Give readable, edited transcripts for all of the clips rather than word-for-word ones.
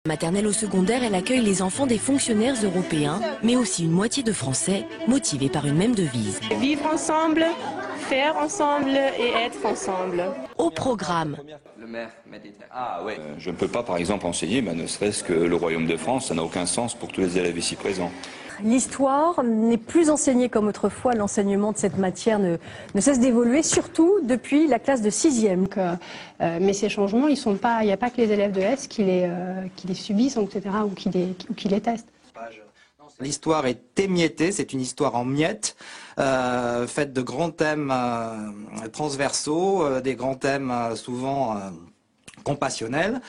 Maternelle au secondaire, elle accueille les enfants des fonctionnaires européens, mais aussi une moitié de Français, motivés par une même devise. Vivre ensemble, faire ensemble et être ensemble. Au programme. Je ne peux pas, par exemple, enseigner, ne serait-ce que le Royaume de France, ça n'a aucun sens pour tous les élèves ici présents. L'histoire n'est plus enseignée comme autrefois. L'enseignement de cette matière ne cesse d'évoluer, surtout depuis la classe de 6e. Mais ces changements, il n'y a pas que les élèves de S qui les subissent, etc., ou qui les testent. L'histoire est émiettée, c'est une histoire en miettes, faite de grands thèmes transversaux, des grands thèmes souvent compassionnels.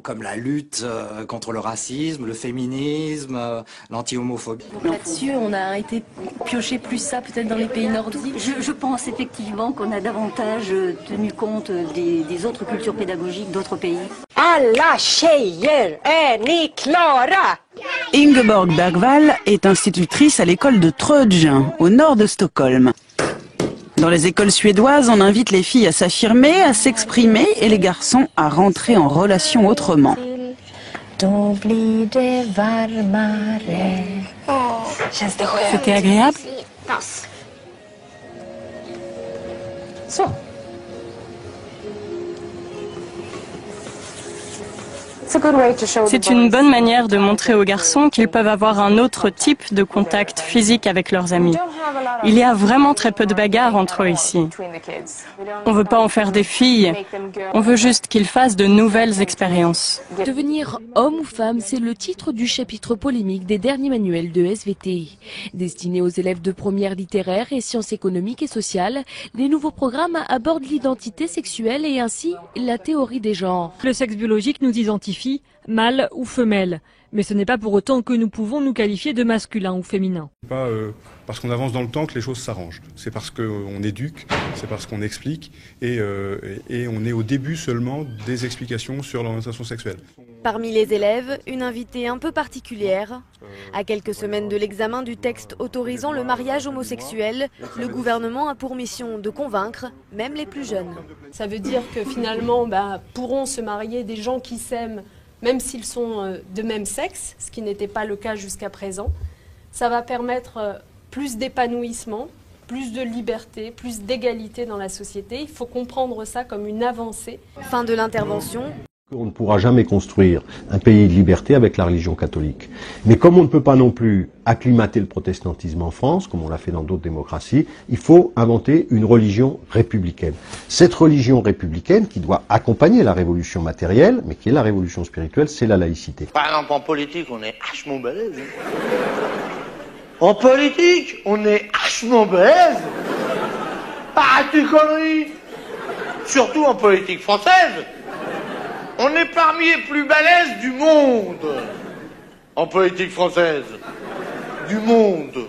Comme la lutte contre le racisme, le féminisme, l'anti-homophobie. Là-dessus, on a été piocher plus ça peut-être dans les pays nordiques. Je pense effectivement qu'on a davantage tenu compte des autres cultures pédagogiques d'autres pays. Alla tjejer är ni klara? Ingeborg Bergvall est institutrice à l'école de Trödje, au nord de Stockholm. Dans les écoles suédoises, on invite les filles à s'affirmer, à s'exprimer et les garçons à rentrer en relation autrement. C'était agréable? C'est une bonne manière de montrer aux garçons qu'ils peuvent avoir un autre type de contact physique avec leurs amis. Il y a vraiment très peu de bagarres entre eux ici. On ne veut pas en faire des filles, on veut juste qu'ils fassent de nouvelles expériences. Devenir homme ou femme, c'est le titre du chapitre polémique des derniers manuels de SVT. Destinés aux élèves de première littéraire et sciences économiques et sociales, les nouveaux programmes abordent l'identité sexuelle et ainsi la théorie des genres. Le sexe biologique nous identifie mâle ou femelle, mais ce n'est pas pour autant que nous pouvons nous qualifier de masculin ou féminin. Pas parce qu'on avance dans le temps que les choses s'arrangent. C'est parce qu'on éduque, c'est parce qu'on explique et on est au début seulement des explications sur l'orientation sexuelle. Parmi les élèves, une invitée un peu particulière. À quelques semaines de l'examen du texte autorisant le mariage homosexuel, le gouvernement a pour mission de convaincre même les plus jeunes. Ça veut dire que finalement pourront se marier des gens qui s'aiment, même s'ils sont de même sexe, ce qui n'était pas le cas jusqu'à présent. Ça va permettre plus d'épanouissement, plus de liberté, plus d'égalité dans la société. Il faut comprendre ça comme une avancée. Fin de l'intervention. On ne pourra jamais construire un pays de liberté avec la religion catholique. Mais comme on ne peut pas non plus acclimater le protestantisme en France, comme on l'a fait dans d'autres démocraties, il faut inventer une religion républicaine. Cette religion républicaine, qui doit accompagner la révolution matérielle, mais qui est la révolution spirituelle, c'est la laïcité. Par exemple, en politique, on est vachement balèze. En politique, on est vachement balèze. Pas de conneries. Surtout en politique française. On est parmi les plus balèzes du monde. En politique française. Du monde.